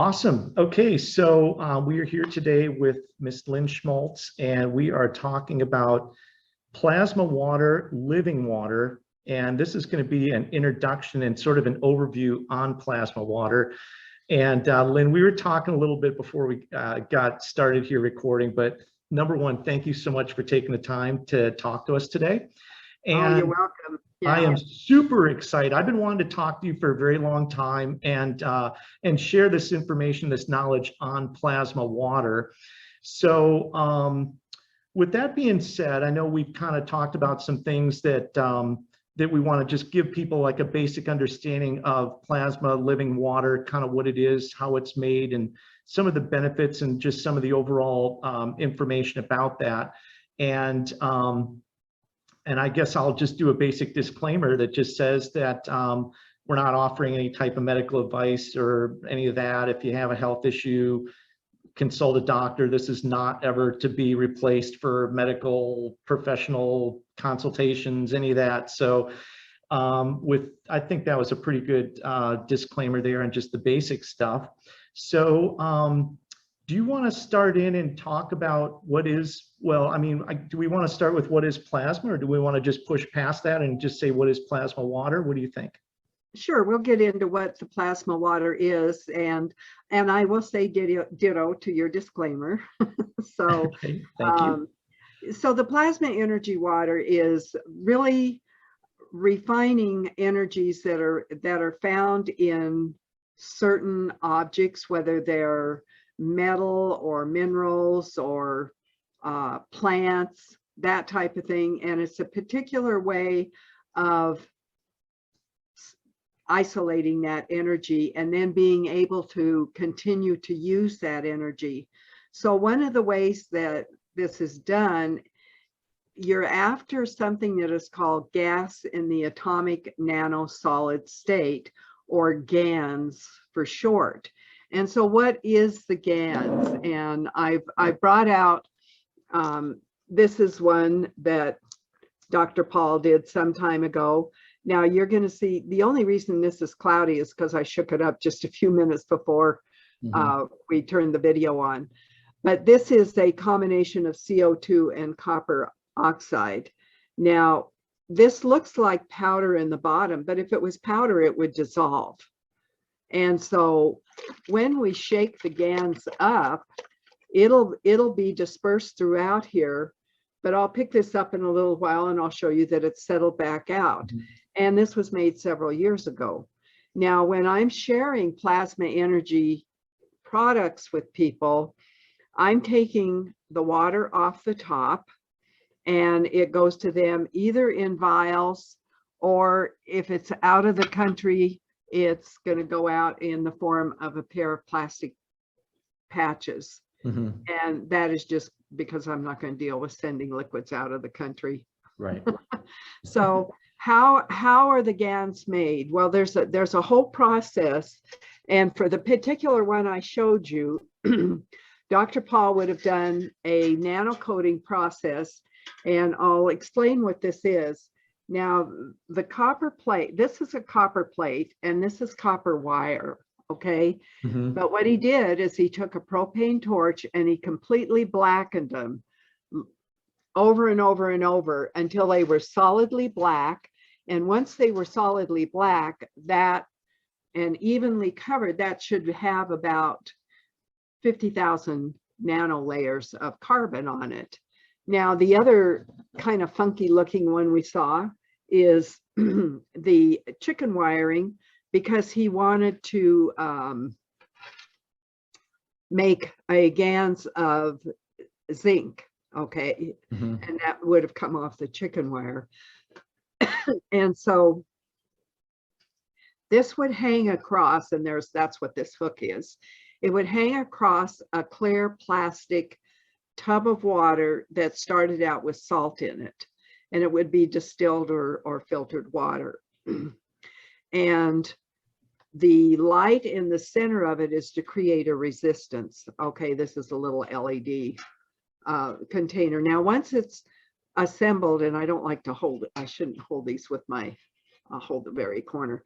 Awesome. Okay, so we are here today with Miss Lynn Schmaltz, and we are talking about plasma water, living water, and this is going to be an introduction and sort of an overview on plasma water. And Lynn, we were talking a little bit before we got started here recording, but number one, thank you so much for taking the time to talk to us today. And you're welcome. Yeah. I am super excited. I've been wanting to talk to you for a very long time and share this information, this knowledge on plasma water. So with that being said, I know we've kind of talked about some things that that we want to just give people like a basic understanding of plasma living water, kind of what it is, how it's made, and some of the benefits and just some of the overall information about that. And I guess I'll just do a basic disclaimer that just says that we're not offering any type of medical advice or any of that. If you have a health issue, consult a doctor. This is not ever to be replaced for medical professional consultations, any of that. So I think that was a pretty good disclaimer there and just the basic stuff. So do you want to start in and talk about what is, well, I mean, do we want to start with what is plasma, or do we want to just push past that and just say what is plasma water? What do you think? Sure, we'll get into what the plasma water is, and I will say ditto to your disclaimer. So, okay, thank you. So the plasma energy water is really refining energies that are found in certain objects, whether they're metal or minerals or plants, that type of thing. And it's a particular way of isolating that energy and then being able to continue to use that energy. So one of the ways that this is done, you're after something that is called gas in the atomic nanosolid state, or GANS for short. And so what is the GANS? And I've brought out, this is one that Dr. Paul did some time ago. Now you're going to see, the only reason this is cloudy is because I shook it up just a few minutes before we turned the video on. But this is a combination of CO2 and copper oxide. Now, this looks like powder in the bottom, but if it was powder, it would dissolve. And so when we shake the GANS up, it'll be dispersed throughout here, but I'll pick this up in a little while and I'll show you that it's settled back out. And this was made several years ago. Now, when I'm sharing plasma energy products with people, I'm taking the water off the top and it goes to them either in vials, or if it's out of the country, it's going to go out in the form of a pair of plastic patches. And that is just because I'm not going to deal with sending liquids out of the country. Right. So how are the GANs made? Well, there's a whole process. And for the particular one I showed you, Dr. Paul would have done a nano coating process, and I'll explain what this is. Now, the copper plate, this is a copper plate and this is copper wire, okay? But what he did is he took a propane torch and he completely blackened them over and over and over until they were solidly black. And once they were solidly black, that and evenly covered, that should have about 50,000 nano layers of carbon on it. Now, the other kind of funky looking one we saw is the chicken wiring, because he wanted to make a GANS of zinc, okay? And that would have come off the chicken wire. And so this would hang across, and that's what this hook is. It would hang across a clear plastic tub of water that started out with salt in it, and it would be distilled or filtered water. And the light in the center of it is to create a resistance. Okay, this is a little LED container. Now, once it's assembled, and I don't like to hold it, I shouldn't hold these with my, I'll hold the very corner.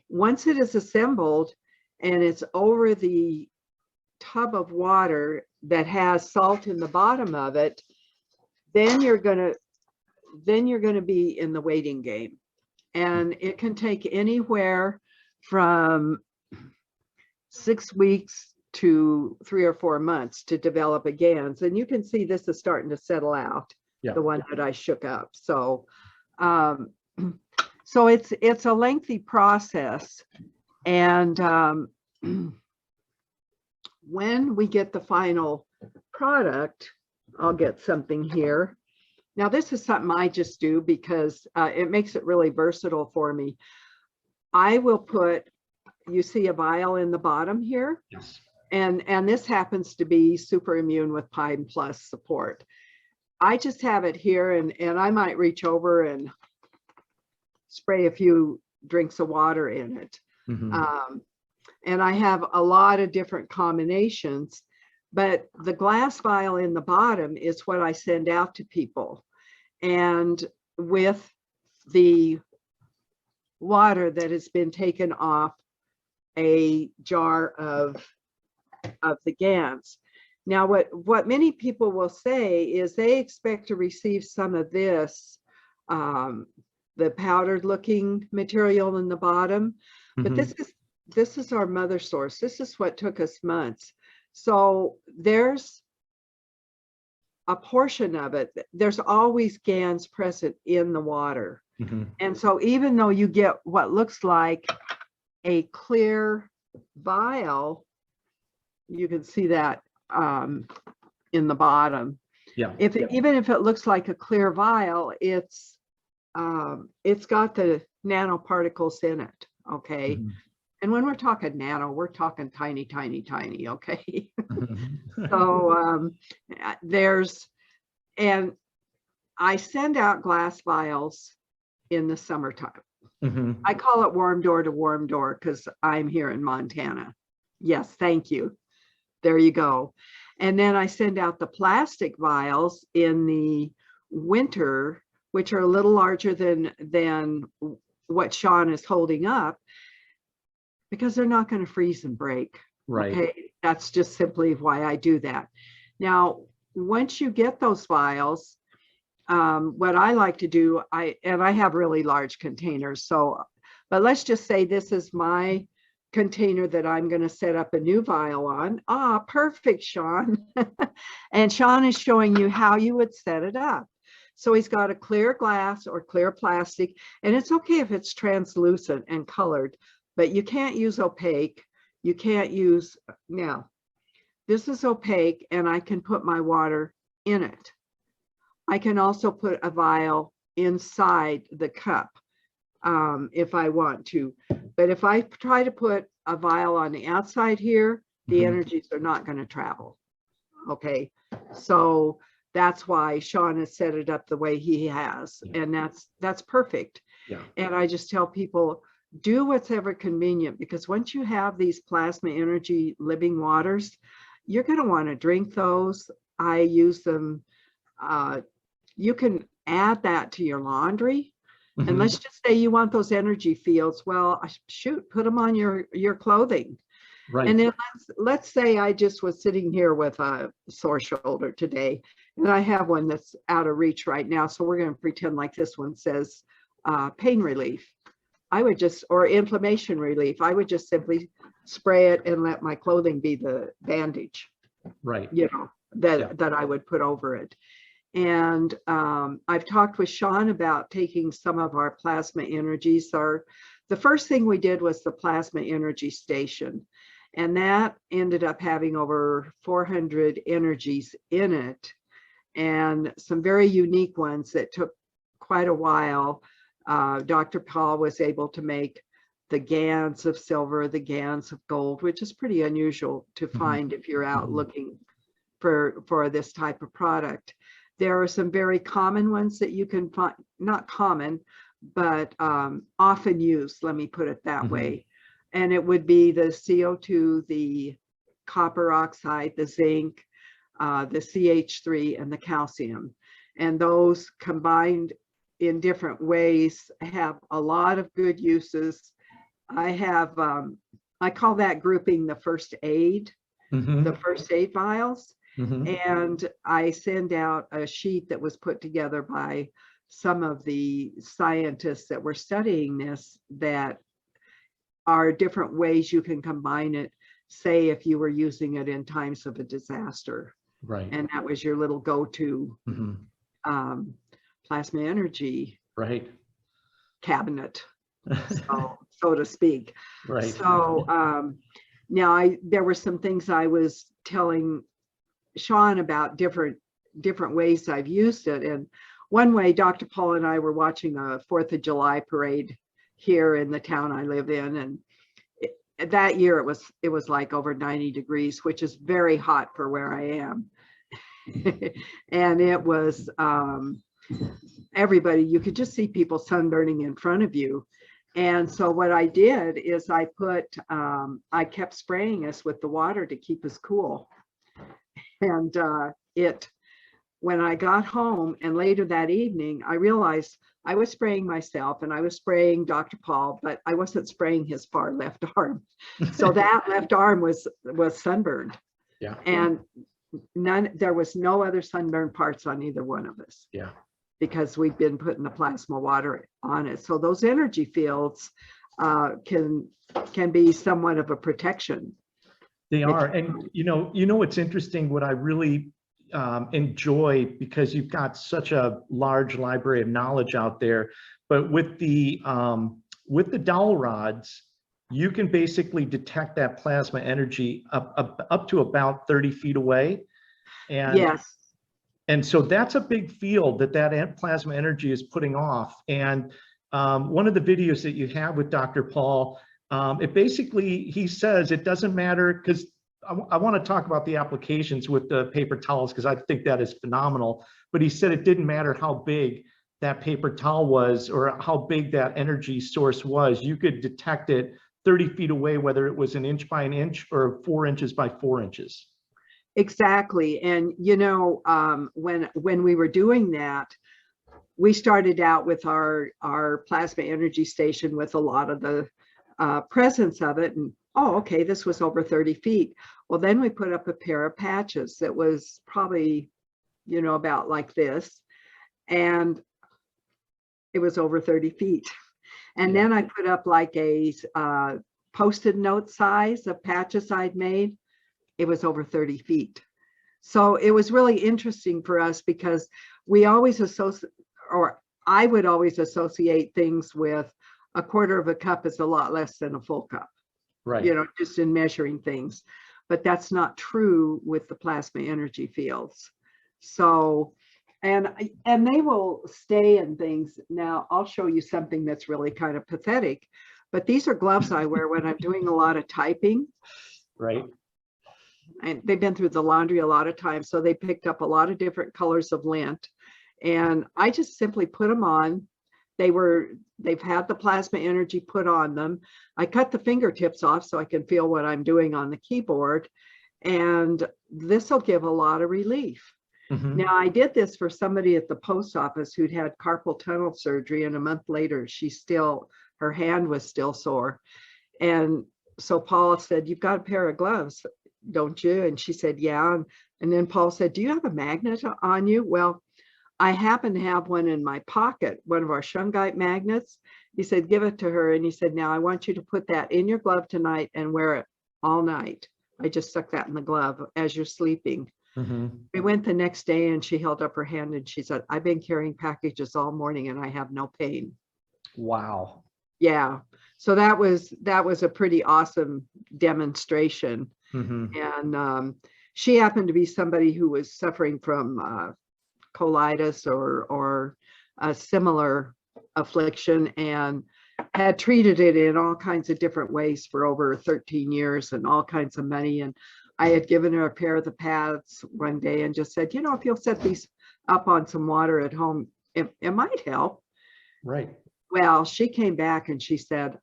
Once it is assembled and it's over the tub of water that has salt in the bottom of it, then you're gonna be in the waiting game. And it can take anywhere from 6 weeks to 3 or 4 months to develop a GANS. And you can see this is starting to settle out, Yeah. the one that I shook up. So, so it's a lengthy process. And when we get the final product, I'll get something here. Now, this is something I just do because it makes it really versatile for me. I will put, you see a vial in the bottom here? Yes. And this happens to be Super Immune with Pine Plus support. I just have it here, and I might reach over and spray a few drinks of water in it. Mm-hmm. And I have a lot of different combinations, but the glass vial in the bottom is what I send out to people. And with the water that has been taken off a jar of the GANS. Now, what many people will say is they expect to receive some of this, the powdered looking material in the bottom, but Mm-hmm. this is our mother source. This is what took us months. So there's a portion of it, there's always GANS present in the water. Mm-hmm. And so even though you get what looks like a clear vial, you can see that in the bottom. Yeah. Even if it looks like a clear vial, it's got the nanoparticles in it. Okay. Mm-hmm. And when we're talking nano, we're talking tiny, tiny, tiny. Okay. Mm-hmm. So and I send out glass vials in the summertime. Mm-hmm. I call it warm door to warm door because I'm here in Montana. Yes, thank you. There you go. And then I send out the plastic vials in the winter, which are a little larger than what Sean is holding up, because they're not going to freeze and break. Right. Okay, that's just simply why I do that. Now, once you get those vials, what I like to do, I have really large containers. So, but let's just say this is my container that I'm going to set up a new vial on. Ah, perfect, Sean. And Sean is showing you how you would set it up. So he's got a clear glass or clear plastic, and it's okay if it's translucent and colored, but you can't use opaque. You can't use, now, this is opaque, and I can put my water in it. I can also put a vial inside the cup if I want to. But if I try to put a vial on the outside here, the Mm-hmm. energies are not going to travel. Okay, so that's why Sean has set it up the way he has, and that's perfect. Yeah. And I just tell people, do what's ever convenient, because once you have these plasma energy living waters, you're going to want to drink those. I use them. You can add that to your laundry. Mm-hmm. And let's just say you want those energy fields. Well, shoot, put them on your clothing. Right. And then let's say I just was sitting here with a sore shoulder today, and I have one that's out of reach right now. So we're going to pretend like this one says pain relief. I would just, or inflammation relief, I would just simply spray it and let my clothing be the bandage. Right. You know, that I would put over it. And I've talked with Sean about taking some of our plasma energies. The first thing we did was the plasma energy station, and that ended up having over 400 energies in it, and some very unique ones that took quite a while. Dr. Paul was able to make the GANS of silver, the GANS of gold, which is pretty unusual to find if you're out looking for this type of product. There are some very common ones that you can find, not common, but often used, let me put it that way. And it would be the CO2, the copper oxide, the zinc, the CH3, and the calcium. And those combined in different ways have a lot of good uses. I have, I call that grouping the first aid. Mhm. the first 8 vials. Mhm. And I send out a sheet that was put together by some of the scientists that were studying this, that are different ways you can combine it, say if you were using it in times of a disaster. Right. And that was your little go-to Mhm. plasma energy Right. cabinet, so to speak. Right. So now there were some things I was telling Sean about, different ways I've used it. And one way, Dr. Paul and I were watching a 4th of July parade here in the town I live in, and that year it was like over 90 degrees, which is very hot for where I am. And it was everybody, you could just see people sunburning in front of you. And so what I did is I kept spraying us with the water to keep us cool. And when I got home and later that evening, I realized I was spraying myself and I was spraying Dr. Paul, but I wasn't spraying his far left arm. So that left arm was sunburned. Yeah. And there was no other sunburned parts on either one of us. Yeah. Because we've been putting the plasma water on it. So those energy fields can be somewhat of a protection. They are. And you know what's interesting, what I really enjoy, because you've got such a large library of knowledge out there, but with the dowel rods, you can basically detect that plasma energy up to about 30 feet away. And yes. And so that's a big field that plasma energy is putting off. And one of the videos that you have with Dr. Paul, it basically, he says it doesn't matter, because I want to talk about the applications with the paper towels, because I think that is phenomenal. But he said it didn't matter how big that paper towel was or how big that energy source was. You could detect it 30 feet away, whether it was an inch by an inch or 4 inches by 4 inches. Exactly. And when we were doing that, we started out with our plasma energy station with a lot of the presence of it, and okay, this was over 30 feet. Well, then we put up a pair of patches that was probably about like this, and it was over 30 feet. And then I put up like a post-it note size of patches I'd made. It was over 30 feet. So it was really interesting for us, because we always I would always associate things with a quarter of a cup is a lot less than a full cup, right? Just in measuring things. But that's not true with the plasma energy fields. So, and they will stay in things. Now, I'll show you something that's really kind of pathetic, but these are gloves I wear when I'm doing a lot of typing. Right. And they've been through the laundry a lot of times, so they picked up a lot of different colors of lint, and I just simply put them on. They've had the plasma energy put on them. I cut the fingertips off so I can feel what I'm doing on the keyboard, and this will give a lot of relief. Mm-hmm. Now, I did this for somebody at the post office who'd had carpal tunnel surgery, and a month later her hand was still sore. And so Paul said, "You've got a pair of gloves, don't you?" And she said, "Yeah." And then Paul said, "Do you have a magnet on you?" Well, I happen to have one in my pocket, one of our shungite magnets. He said, "Give it to her." And he said, "Now I want you to put that in your glove tonight and wear it all night." I just stuck that in the glove as you're sleeping. Mm-hmm. We went the next day and she held up her hand and she said, "I've been carrying packages all morning and I have no pain." Wow. Yeah. So that was a pretty awesome demonstration. Mm-hmm. And she happened to be somebody who was suffering from colitis or a similar affliction, and had treated it in all kinds of different ways for over 13 years and all kinds of money. And I had given her a pair of the pads one day and just said, "If you'll set these up on some water at home, it might help." Right. Well, she came back and she said,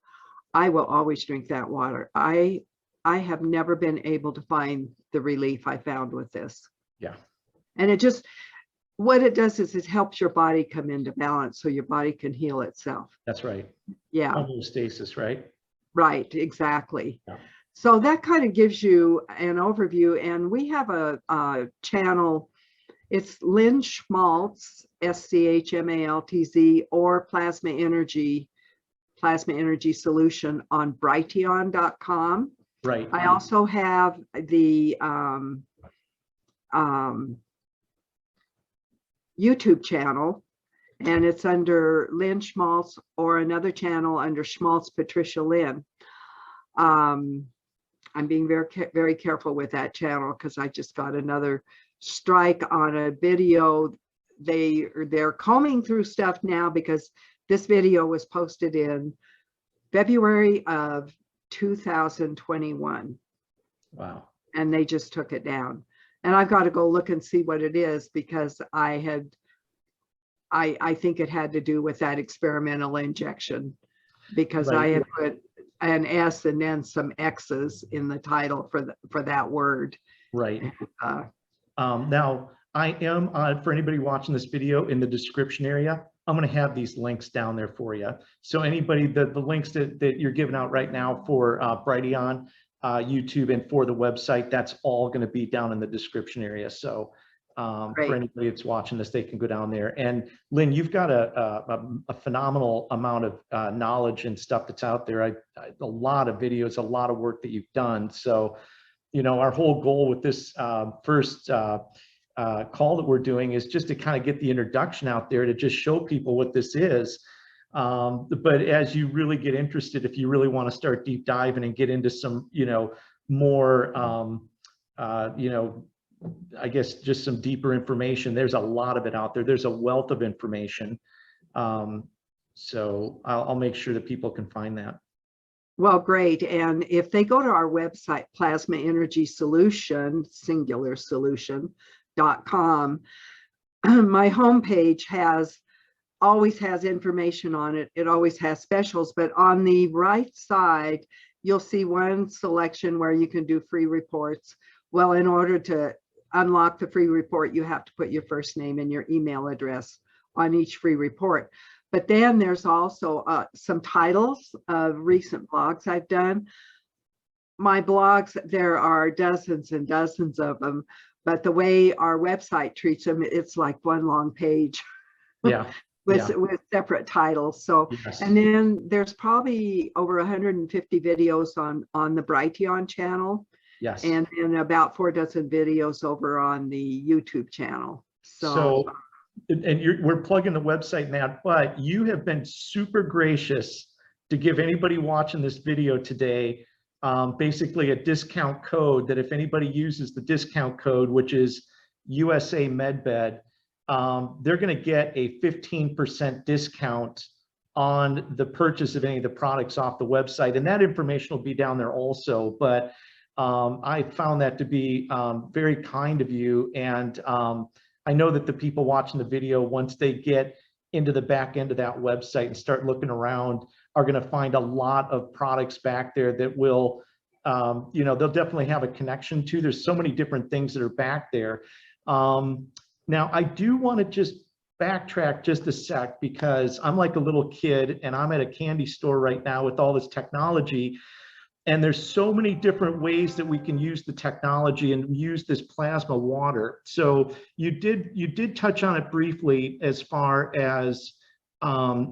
"I will always drink that water. I have never been able to find the relief I found with this." Yeah. And what it does is it helps your body come into balance so your body can heal itself. That's right. Yeah. Homeostasis, right? Right, exactly. Yeah. So that kind of gives you an overview, and we have a channel. It's Lynn Schmaltz, SCHMALTZ, or Plasma Energy Solution on Brighteon.com. Right. I also have the YouTube channel, and it's under Lynn Schmaltz, or another channel under Schmaltz Patricia Lynn. I'm being very careful with that channel because I just got another strike on a video. They're combing through stuff now because this video was posted in February of 2021. Wow. And they just took it down. And I've got to go look and see what it is, because I think it had to do with that experimental injection, because Right. I had put an S and then some X's in the title for that word. Right. Now, I am, for anybody watching this video, in the description area, I'm going to have these links down there for you. So anybody, the links that you're giving out right now for Brighteon, YouTube, and for the website, that's all going to be down in the description area. So for anybody that's watching this, they can go down there. And Lynn, you've got a phenomenal amount of knowledge and stuff that's out there. A lot of videos, a lot of work that you've done. So, you know, our whole goal with this first call that we're doing is just to kind of get the introduction out there, to just show people what this is. But as you really get interested, if you really want to start deep diving and get into some, you know, more, you know, I guess just some deeper information, there's a lot of it out there. There's a wealth of information. So I'll make sure that people can find that. Well, great. And if they go to our website, Plasma Energy Solution, singular solution.com, my homepage always has information on it. It always has specials, but on the right side, you'll see one selection where you can do free reports. Well, in order to unlock the free report, you have to put your first name and your email address on each free report. But then there's also some titles of recent blogs I've done. My blogs, there are dozens and dozens of them, but the way our website treats them, it's like one long page. Yeah. with separate titles. So, yes. And then there's probably over 150 videos on the Brighteon channel. Yes. And about 4 dozen videos over on the YouTube channel. So and we're plugging the website now, but you have been super gracious to give anybody watching this video today basically a discount code that if anybody uses the discount code, which is USAmedbed, they're going to get a 15% discount on the purchase of any of the products off the website. And that information will be down there also. But I found that to be very kind of you. And I know that the people watching the video, once they get into the back end of that website and start looking around, are going to find a lot of products back there that will, you know, they'll definitely have a connection to. There's so many different things that are back there. Now, I do want to just backtrack just a sec, because I'm like a little kid and I'm at a candy store right now with all this technology. And there's so many different ways that we can use the technology and use this plasma water. So you did touch on it briefly as far as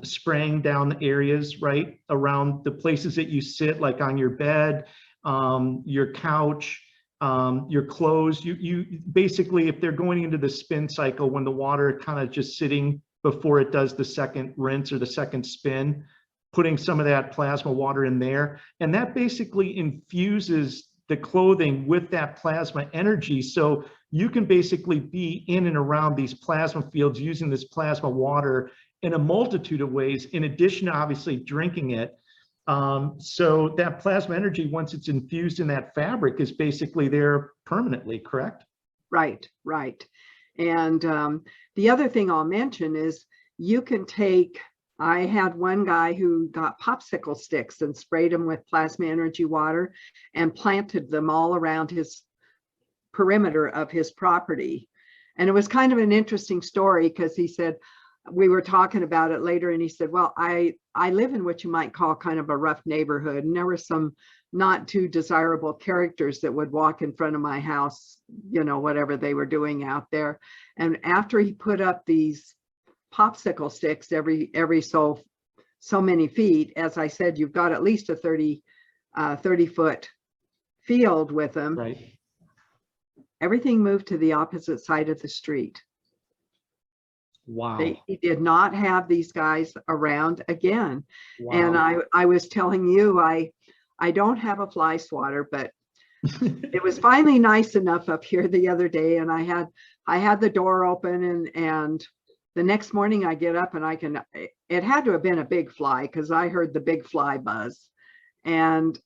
spraying down the areas, right, around the places that you sit, like on your bed, your couch, your clothes. You basically, if they're going into the spin cycle, when the water kind of just sitting before it does the second rinse or the second spin, putting some of that plasma water in there, and that basically infuses the clothing with that plasma energy. So you can basically be in and around these plasma fields using this plasma water in a multitude of ways, in addition to obviously drinking it. So that plasma energy, once it's infused in that fabric, is basically there permanently, correct? Right. And the other thing I'll mention is you can take, I had one guy who got popsicle sticks and sprayed them with plasma energy water and planted them all around his perimeter of his property. And it was kind of an interesting story, because he said, we were talking about it later, and he said, well, I live in what you might call kind of a rough neighborhood, and there were some not too desirable characters that would walk in front of my house, you know, whatever they were doing out there. And after he put up these popsicle sticks every so many feet, as I said, you've got at least a 30-foot field with them. Right. Everything moved to the opposite side of the street. Wow. He did not have these guys around again. Wow. And I was telling you, I don't have a fly swatter, but it was finally nice enough up here the other day, and I had the door open, and the next morning I get up and it had to have been a big fly, because I heard the big fly buzz, and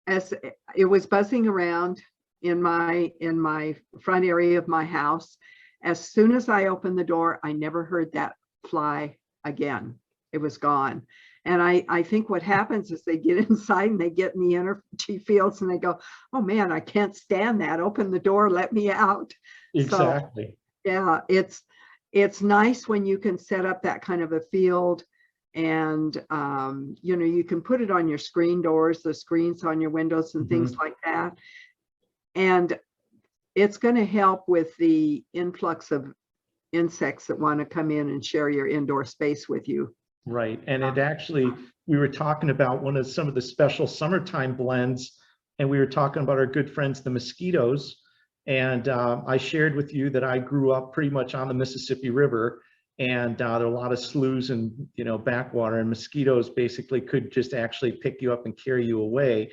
as it was buzzing around in my front area of my house, as soon as I opened the door, I never heard that fly again. It was gone. And I think what happens is they get inside and they get in the energy fields and they go, oh man, I can't stand that. Open the door, let me out. Exactly. So, yeah, it's nice when you can set up that kind of a field, and you know, you can put it on your screen doors, the screens on your windows and things like that. And it's going to help with the influx of insects that want to come in and share your indoor space with you. Right. And it actually, we were talking about some of the special summertime blends, and we were talking about our good friends, the mosquitoes. And I shared with you that I grew up pretty much on the Mississippi River, and there are a lot of sloughs and, you know, backwater, and mosquitoes basically could just actually pick you up and carry you away.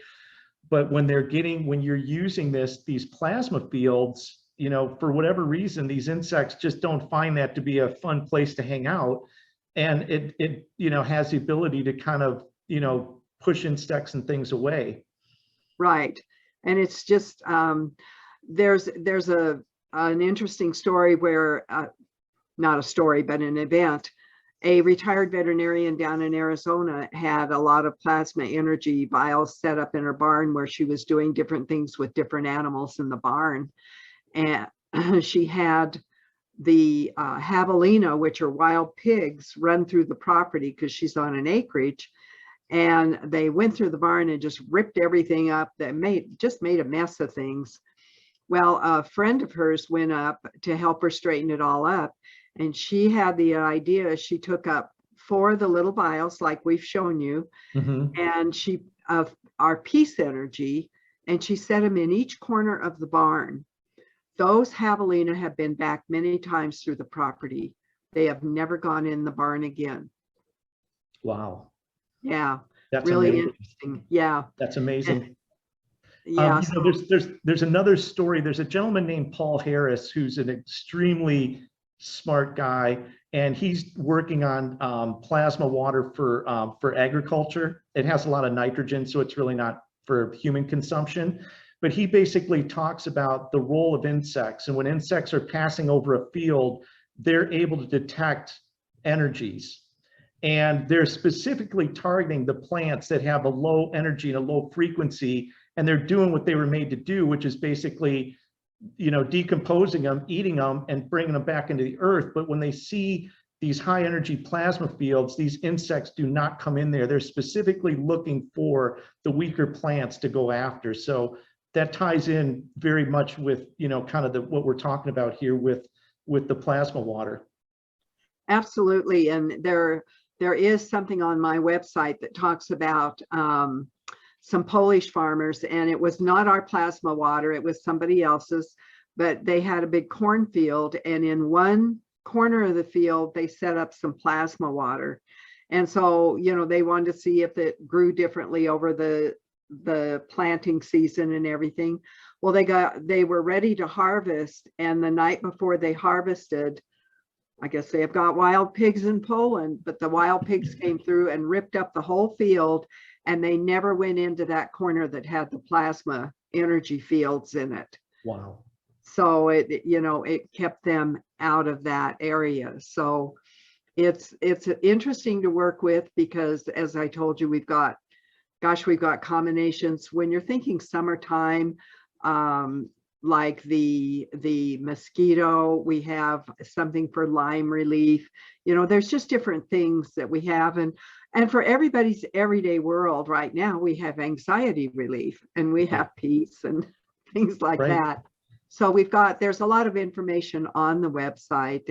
But when you're using these plasma fields, you know, for whatever reason, these insects just don't find that to be a fun place to hang out. And it you know, has the ability to kind of, you know, push insects and things away. Right. And it's just, there's an interesting story where, not a story, but an event. A retired veterinarian down in Arizona had a lot of plasma energy vials set up in her barn, where she was doing different things with different animals in the barn. And she had the javelina, which are wild pigs, run through the property because she's on an acreage. And they went through the barn and just ripped everything up. That just made a mess of things. Well, a friend of hers went up to help her straighten it all up. And she had the idea, she took up 4 of the little vials like we've shown you, and she our peace energy, and she set them in each corner of the barn. Those javelina have been back many times through the property. They have never gone in the barn again. Wow. Yeah. That's really amazing. Interesting. Yeah. That's amazing. Yeah. You know, there's another story. There's a gentleman named Paul Harris, who's an extremely smart guy, and he's working on plasma water for agriculture. It has a lot of nitrogen, so it's really not for human consumption. But he basically talks about the role of insects, and when insects are passing over a field, they're able to detect energies. And they're specifically targeting the plants that have a low energy and a low frequency, and they're doing what they were made to do, which is basically, you know, decomposing them, eating them, and bringing them back into the earth. But when they see these high energy plasma fields, these insects do not come in there. They're specifically looking for the weaker plants to go after. So that ties in very much with, you know, kind of what we're talking about here with the plasma water. Absolutely. And there is something on my website that talks about some Polish farmers, and it was not our plasma water, it was somebody else's, but they had a big cornfield, and in one corner of the field they set up some plasma water. And so, you know, they wanted to see if it grew differently over the planting season and everything. Well, they were ready to harvest, and the night before they harvested, I guess they have got wild pigs in Poland, but the wild pigs came through and ripped up the whole field, and they never went into that corner that had the plasma energy fields in it. Wow. So it, you know, it kept them out of that area. So it's interesting to work with, because as I told you, we've got combinations. When you're thinking summertime, like the mosquito. We have something for Lyme relief. You know, there's just different things that we have. And for everybody's everyday world right now, we have anxiety relief, and we have peace and things like that. So there's a lot of information on the website,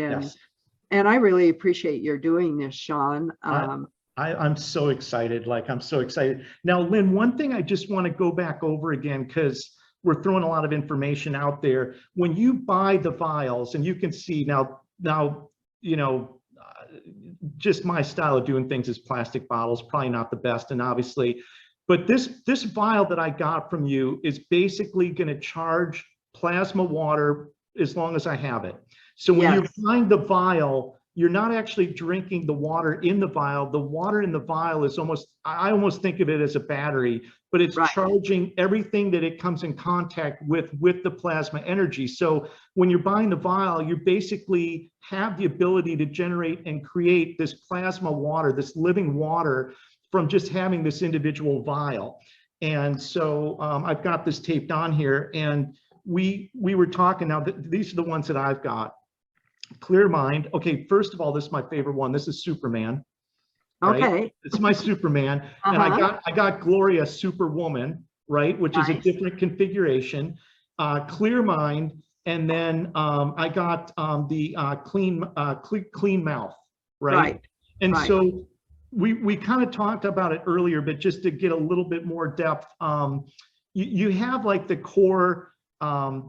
and I really appreciate your doing this, Sean. I'm so excited. Like, I'm so excited. Now, Lynn, one thing I just want to go back over again, because we're throwing a lot of information out there. When you buy the vials, and you can see now, you know, just my style of doing things is plastic bottles, probably not the best. And obviously, but this vial that I got from you is basically going to charge plasma water as long as I have it. So when you're buying the vial, you're not actually drinking the water in the vial. The water in the vial is I almost think of it as a battery, but it's charging everything that it comes in contact with the plasma energy. So when you're buying the vial, you basically have the ability to generate and create this plasma water, this living water, from just having this individual vial. And so I've got this taped on here, and we were talking. Now, these are the ones that I've got. Clear Mind. Okay, first of all, this is my favorite one. This is Superman. Right? Okay, it's my Superman. And I got Gloria Superwoman, right, which is a different configuration. Clear Mind, and then I got the clean Mouth, right? And so we kind of talked about it earlier, but just to get a little bit more depth, you have like the core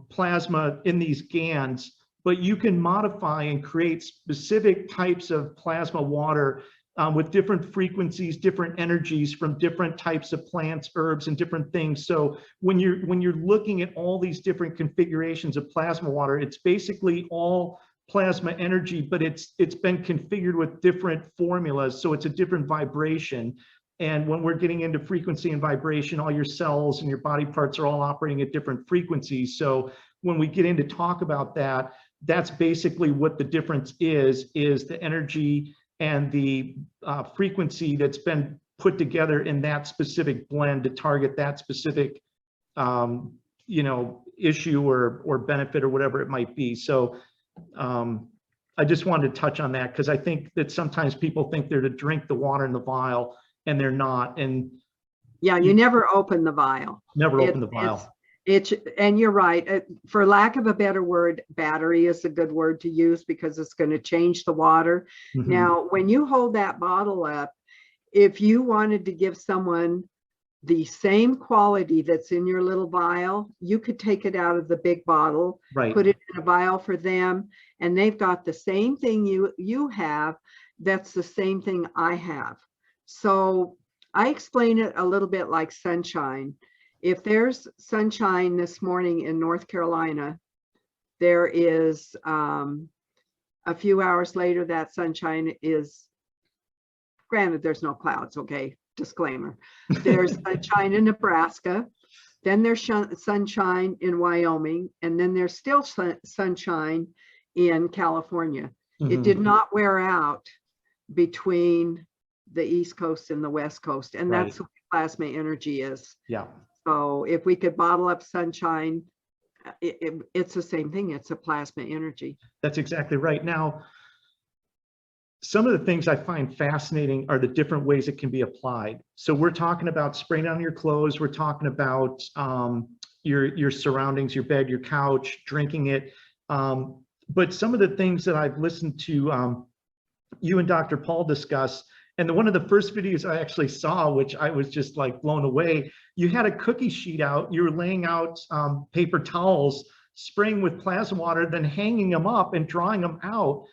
plasma in these GANs, but you can modify and create specific types of plasma water with different frequencies, different energies from different types of plants, herbs, and different things. So when you're looking at all these different configurations of plasma water, it's basically all plasma energy, but it's been configured with different formulas, so it's a different vibration. And when we're getting into frequency and vibration, all your cells and your body parts are all operating at different frequencies. So when we get into talk about that, that's basically what the difference is the energy and the frequency that's been put together in that specific blend to target that specific you know, issue or benefit or whatever it might be. So I just wanted to touch on that, because I think that sometimes people think they're to drink the water in the vial, and they're not. And yeah, you never open the vial. Never open the vial. And you're right. For lack of a better word, battery is a good word to use, because it's going to change the water. Now, when you hold that bottle up, if you wanted to give someone the same quality that's in your little vial, you could take it out of the big bottle, put it in a vial for them, and they've got the same thing you have. That's the same thing I have. So I explain it a little bit like sunshine. If there's sunshine this morning in North Carolina, there is a few hours later, that sunshine is, granted, there's no clouds, okay, disclaimer. There's sunshine in Nebraska, then there's sunshine in Wyoming, and then there's still sunshine in California. It did not wear out between the East Coast and the West Coast, and that's what plasma energy is. Yeah. So if we could bottle up sunshine, it's the same thing. It's a plasma energy. That's exactly right. Now, some of the things I find fascinating are the different ways it can be applied. So we're talking about spraying on your clothes. We're talking about your surroundings, your bed, your couch, drinking it. But some of the things that I've listened to you and Dr. Paul discuss, and one of the first videos I actually saw, which I was just like blown away, you had a cookie sheet out, you were laying out paper towels, spraying with plasma water, then hanging them up and drawing them out.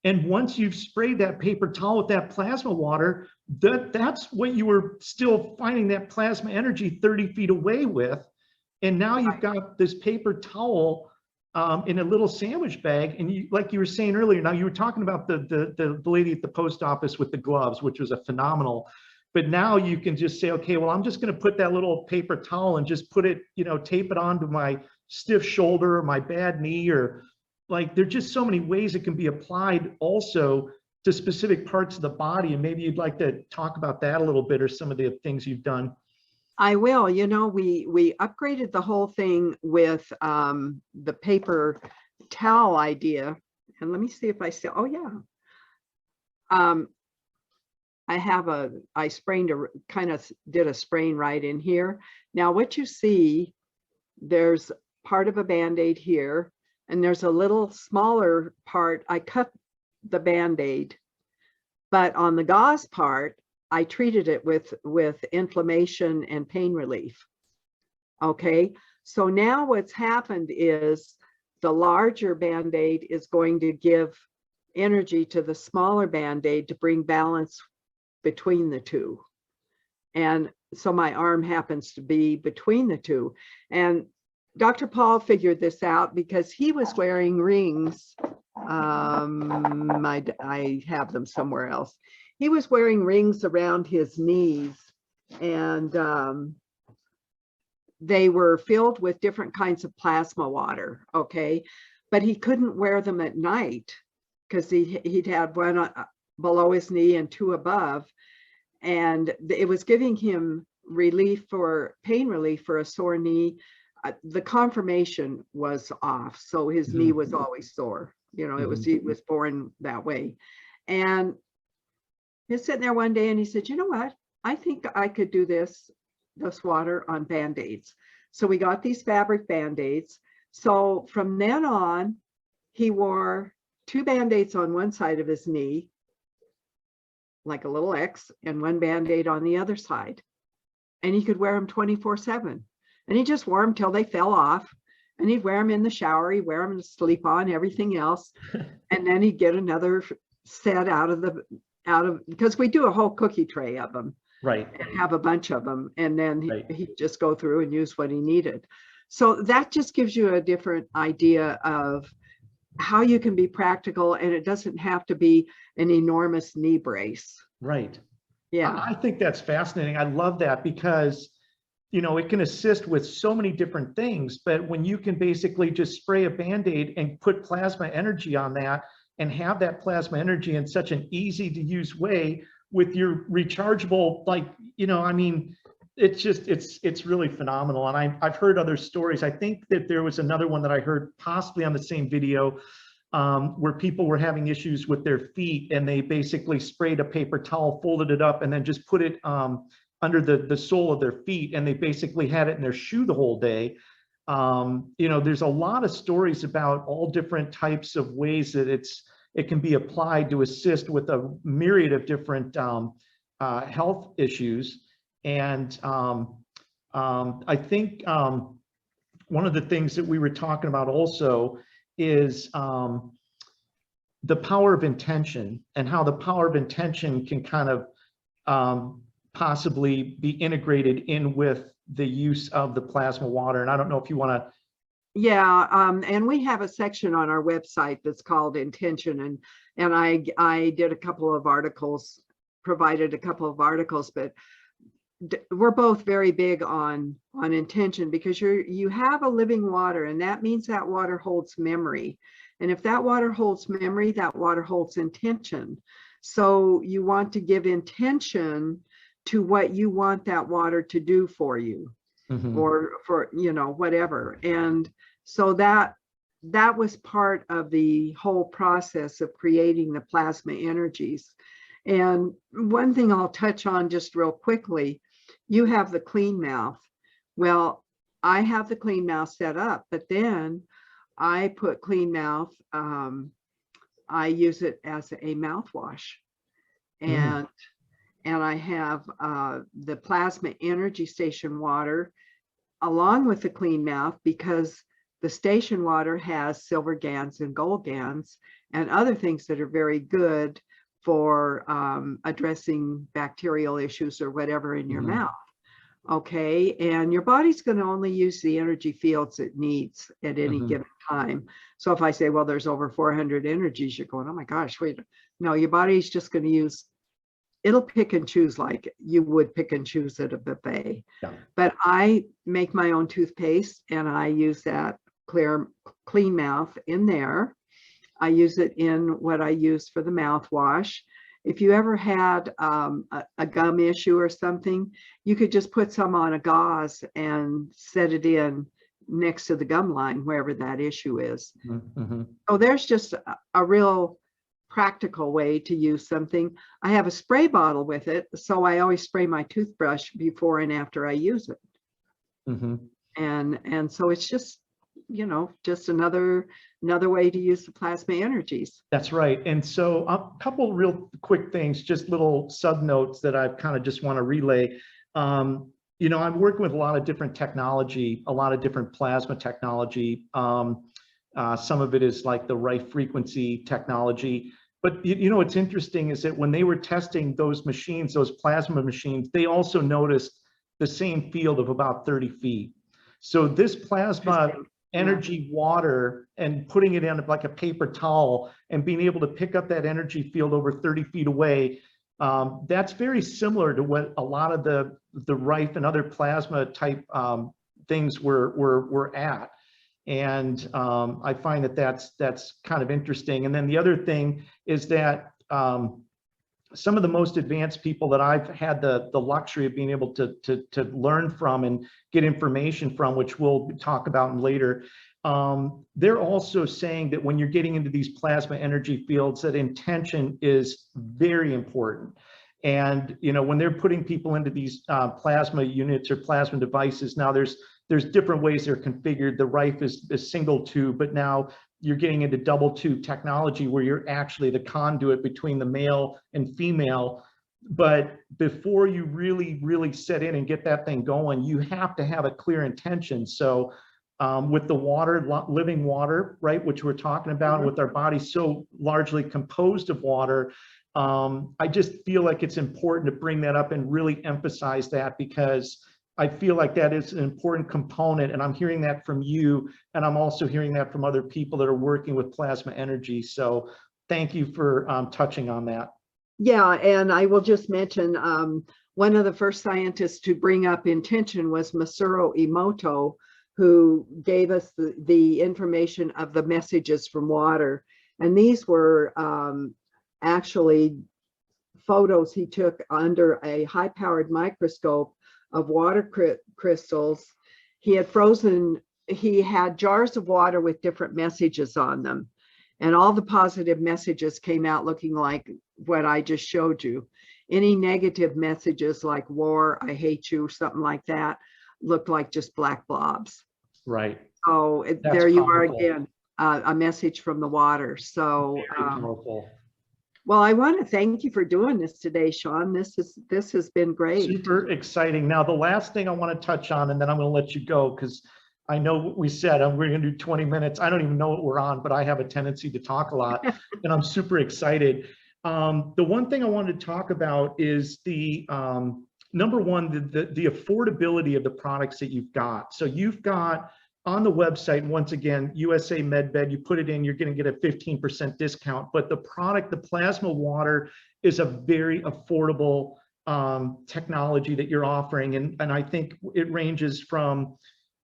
And once you've sprayed that paper towel with that plasma water, that's what you were still finding that plasma energy 30 feet away with. And now you've got this paper towel in a little sandwich bag. And you, like you were saying earlier, now you were talking about the lady at the post office with the gloves, which was a phenomenal. But now you can just say, okay, well, I'm just going to put that little paper towel and just put it, you know, tape it onto my stiff shoulder or my bad knee, or like, there's just so many ways it can be applied also to specific parts of the body. And maybe you'd like to talk about that a little bit, or some of the things you've done. I will. You know, we upgraded the whole thing with the paper towel idea. And let me see if I still, oh yeah. I sprained kind of did a sprain right in here. Now what you see, there's part of a Band-Aid here, and there's a little smaller part. I cut the Band-Aid, but on the gauze part, I treated it with inflammation and pain relief. Okay, so now what's happened is the larger Band-Aid is going to give energy to the smaller Band-Aid to bring balance between the two. And so my arm happens to be between the two. And Dr. Paul figured this out because he was wearing rings. I have them somewhere else. He was wearing rings around his knees, and they were filled with different kinds of plasma water, okay? But he couldn't wear them at night because he'd have one below his knee and two above, and it was giving him pain relief for a sore knee. The conformation was off, so his knee was always sore. You know, he was born that way. And he was sitting there one day and he said, you know what? I think I could do this water on Band-Aids. So we got these fabric Band-Aids. So from then on, he wore 2 Band-Aids on one side of his knee, like a little X, and 1 Band-Aid on the other side. And he could wear them 24/7. And he just wore them till they fell off. And he'd wear them in the shower, he'd wear them to sleep on, everything else. And then he'd get another set because we do a whole cookie tray of them. Right. And have a bunch of them. And then he'd just go through and use what he needed. So that just gives you a different idea of how you can be practical, and it doesn't have to be an enormous knee brace. Right. Yeah. I think that's fascinating. I love that because, you know, it can assist with so many different things, but when you can basically just spray a Band-Aid and put plasma energy on that and have that plasma energy in such an easy to use way with your rechargeable, like, you know, I mean, it's just, it's really phenomenal. And I've heard other stories. I think that there was another one that I heard possibly on the same video where people were having issues with their feet, and they basically sprayed a paper towel, folded it up, and then just put it under the sole of their feet, and they basically had it in their shoe the whole day. You know, there's a lot of stories about all different types of ways that it can be applied to assist with a myriad of different health issues. And I think one of the things that we were talking about also is the power of intention, and how the power of intention can kind of possibly be integrated in with the use of the plasma water. And I don't know if you want to. Yeah, and we have a section on our website that's called Intention, and I did a couple of articles, provided a couple of articles, but we're both very big on intention, because you have a living water, and that means that water holds memory. And if that water holds memory, that water holds intention. So you want to give intention to what you want that water to do for you, or for, you know, whatever. And so that was part of the whole process of creating the plasma energies. And one thing I'll touch on just real quickly, you have the clean mouth. Well, I have the clean mouth set up, but then I put clean mouth, I use it as a mouthwash. And I have the plasma energy station water along with the clean mouth, because the station water has silver GANs and gold GANs and other things that are very good for addressing bacterial issues or whatever in your mouth. Okay, and your body's going to only use the energy fields it needs at any given time. So if I say, well, there's over 400 energies, you're going, oh my gosh, wait. No, your body's just going to use, it'll pick and choose like you would pick and choose at a buffet. Yeah. But I make my own toothpaste, and I use that clean mouth in there. I use it in what I use for the mouthwash. if you ever had a gum issue or something, you could just put some on a gauze and set it in next to the gum line, wherever that issue is. Mm-hmm. So there's just a real practical way to use something. I have a spray bottle with it, so I always spray my toothbrush before and after I use it. Mm-hmm. And so it's just, you know, just another way to use the plasma energies. That's right. And so a couple real quick things, just little sub notes that I kind of just want to relay. You know, I'm working with a lot of different technology, a lot of different plasma technology. Some of it is like the Rife frequency technology. But you know, what's interesting is that when they were testing those machines, those plasma machines, they also noticed the same field of about 30 feet. So this plasma energy water and putting it in like a paper towel and being able to pick up that energy field over 30 feet away, that's very similar to what a lot of the Rife and other plasma type things were at. And I find that that's kind of interesting. And then the other thing is that some of the most advanced people that I've had the luxury of being able to learn from and get information from, which we'll talk about later, they're also saying that when you're getting into these plasma energy fields, that intention is very important. And you know, when they're putting people into these plasma units or plasma devices, now there's different ways they're configured. The Rife is single tube, but now you're getting into double tube technology where you're actually the conduit between the male and female. But before you really set in and get that thing going, you have to have a clear intention. So with the water, living water, right, which we're talking about, with our body so largely composed of water, I just feel like it's important to bring that up and really emphasize that, because I feel like that is an important component, and I'm hearing that from you, and I'm also hearing that from other people that are working with plasma energy. So thank you for touching on that. Yeah, and I will just mention one of the first scientists to bring up intention was Masaru Emoto, who gave us the information of the messages from water. And these were actually photos he took under a high-powered microscope of water crystals. He had jars of water with different messages on them, and all the positive messages came out looking like what I just showed you. Any negative messages like war, I hate you, something like that, looked like just black blobs. Right. So there you are again, a message from the water. So well, I want to thank you for doing this today, Sean. This has been great. Super exciting. Now, the last thing I want to touch on, and then I'm going to let you go, because I know what we said, we're going to do 20 minutes. I don't even know what we're on, but I have a tendency to talk a lot, and I'm super excited. The one thing I wanted to talk about is the number one, the affordability of the products that you've got. So you've got on the website, once again, USAmedbed, you put it in, you're going to get a 15% discount. But the product, the plasma water, is a very affordable technology that you're offering. And I think it ranges from,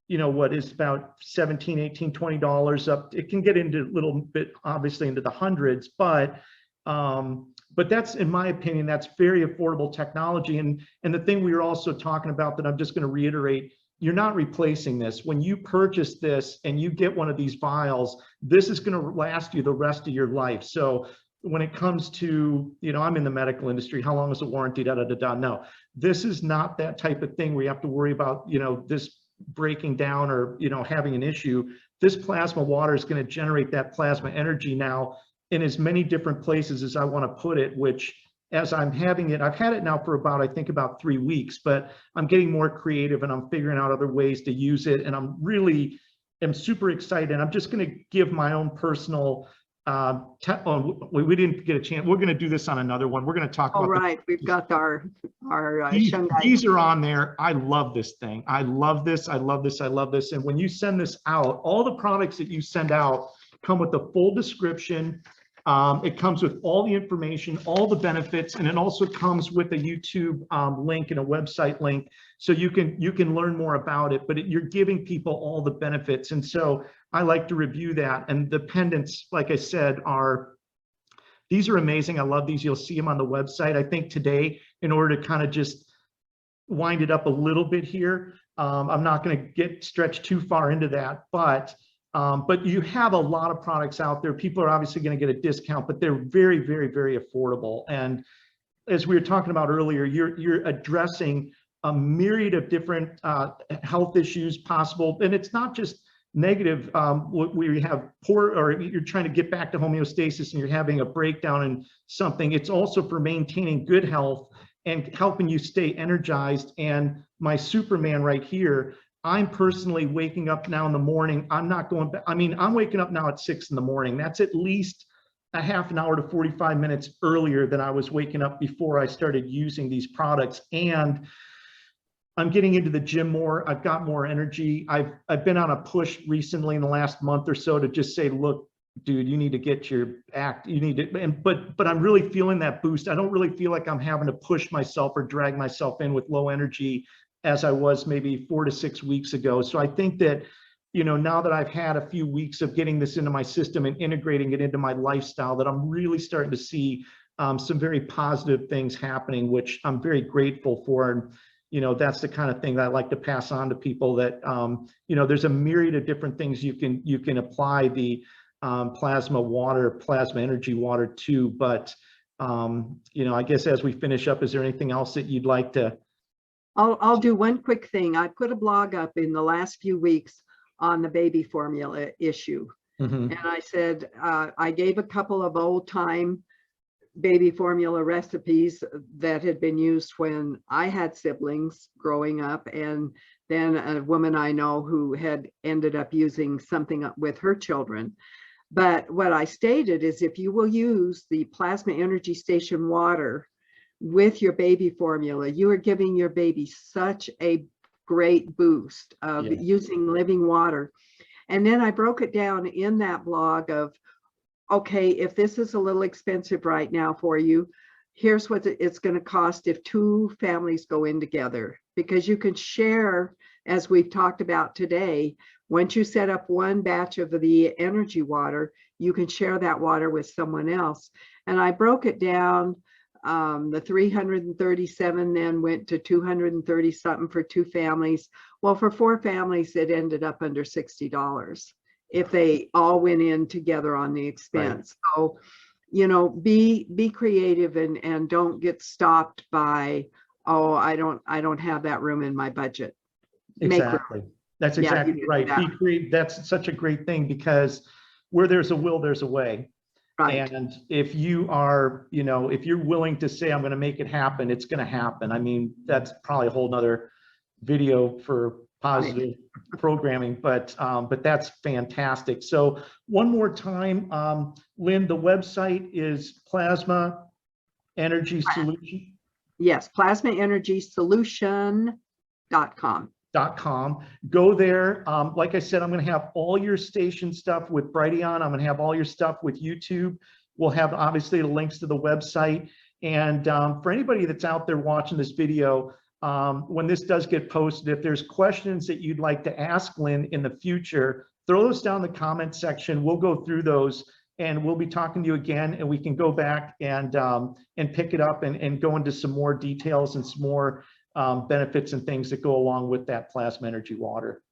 you know, what is about $17, $18, $20 up. It can get into a little bit, obviously, into the hundreds, but that's, in my opinion, that's very affordable technology. And the thing we were also talking about that I'm just going to reiterate, you're not replacing this. When you purchase this and you get one of these vials, this is going to last you the rest of your life. So when it comes to, you know, I'm in the medical industry, how long is the warranty, da, da, da, da. No, this is not that type of thing where you have to worry about, you know, this breaking down or, you know, having an issue. This plasma water is going to generate that plasma energy now in as many different places as I want to put it, which, as I'm having it, I've had it now for about, I think about 3 weeks, but I'm getting more creative and I'm figuring out other ways to use it. And I'm super excited. And I'm just going to give my own personal, we didn't get a chance. We're going to do this on another one. We're going to talk about. All right. We've got our these are on there. I love this thing. I love this. I love this. I love this. And when you send this out, all the products that you send out come with a full description. It comes with all the information, all the benefits, and it also comes with a YouTube link and a website link, so you can learn more about it. But you're giving people all the benefits, and so I like to review that. And the pendants, like I said, are These are amazing. I love these. You'll see them on the website. I think today, in order to kind of just wind it up a little bit here, I'm not going to get stretched too far into that, but you have a lot of products out there. People are obviously going to get a discount, but they're very, very, very affordable. And as we were talking about earlier, you're addressing a myriad of different health issues possible. And it's not just negative, where you have poor, or you're trying to get back to homeostasis and you're having a breakdown in something. It's also for maintaining good health and helping you stay energized. And my Superman right here, I'm personally waking up now in the morning. I'm not going back. I mean, I'm waking up now at 6 in the morning. That's at least a half an hour to 45 minutes earlier than I was waking up before I started using these products. And I'm getting into the gym more. I've got more energy. I've been on a push recently in the last month or so to just say, look, dude, you need to get your act. You need to, but I'm really feeling that boost. I don't really feel like I'm having to push myself or drag myself in with low energy as I was maybe 4 to 6 weeks ago. So I think that, you know, now that I've had a few weeks of getting this into my system and integrating it into my lifestyle, that I'm really starting to see some very positive things happening, which I'm very grateful for. And, you know, that's the kind of thing that I like to pass on to people, that, you know, there's a myriad of different things you can apply the plasma energy water to. But, you know, I guess as we finish up, is there anything else that you'd like to? I'll do one quick thing. I put a blog up in the last few weeks on the baby formula issue. And I said, I gave a couple of old time baby formula recipes that had been used when I had siblings growing up, and then a woman I know who had ended up using something with her children. But what I stated is, if you will use the plasma energy station water with your baby formula, you are giving your baby such a great boost of using living water. And then I broke it down in that blog of, okay, if this is a little expensive right now for you, here's what it's going to cost if 2 families go in together. Because you can share, as we've talked about today, once you set up one batch of the energy water, you can share that water with someone else. And I broke it down. The 337 then went to 230 something for 2 families. Well, for 4 families, it ended up under $60 if they all went in together on the expense. Right. So, you know, be creative and don't get stopped by, oh, I don't have that room in my budget. Exactly. That's exactly right. That's such a great thing, because where there's a will, there's a way. Right. And if you are, you know, if you're willing to say, I'm going to make it happen, it's going to happen. I mean, that's probably a whole nother video for positive programming, but that's fantastic. So one more time, Lynn, the website is Plasma Energy Solution. Yes, plasmaenergysolution.com. Go there. Like I said, I'm going to have all your station stuff with Brighteon. I'm going to have all your stuff with YouTube. We'll have obviously the links to the website. And for anybody that's out there watching this video, when this does get posted, if there's questions that you'd like to ask Lynn in the future, throw those down in the comment section. We'll go through those, and we'll be talking to you again, and we can go back and pick it up and go into some more details and some more benefits and things that go along with that plasma energy water.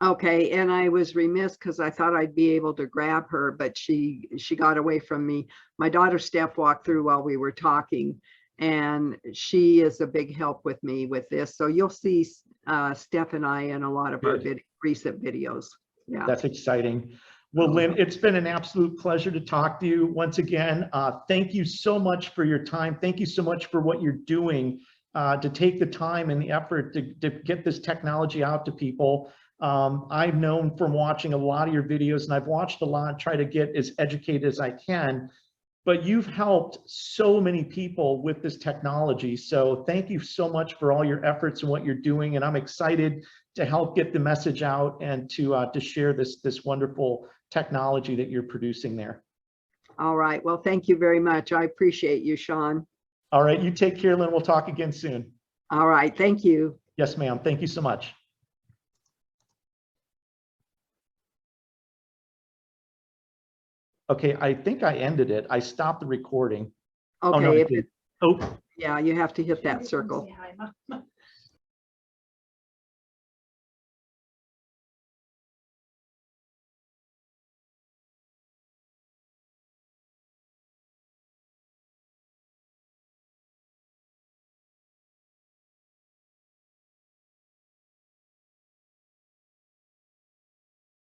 Okay, and I was remiss because I thought I'd be able to grab her, but she got away from me. My daughter Steph walked through while we were talking, and she is a big help with me with this. So you'll see Steph and I in a lot of our recent videos. Yeah, that's exciting. Well, Lynn, it's been an absolute pleasure to talk to you once again. Thank you so much for your time. Thank you so much for what you're doing to take the time and the effort to get this technology out to people. I've known from watching a lot of your videos, and I've watched a lot, try to get as educated as I can, but you've helped so many people with this technology. So thank you so much for all your efforts and what you're doing. And I'm excited to help get the message out and to share this wonderful technology that you're producing there. All right. Well, thank you very much. I appreciate you, Sean. All right. You take care, Lynn. We'll talk again soon. All right. Thank you. Yes, ma'am. Thank you so much. Okay, I think I ended it. I stopped the recording. Oh, no, Okay, I if did. it, Oh, yeah, you have to hit that circle.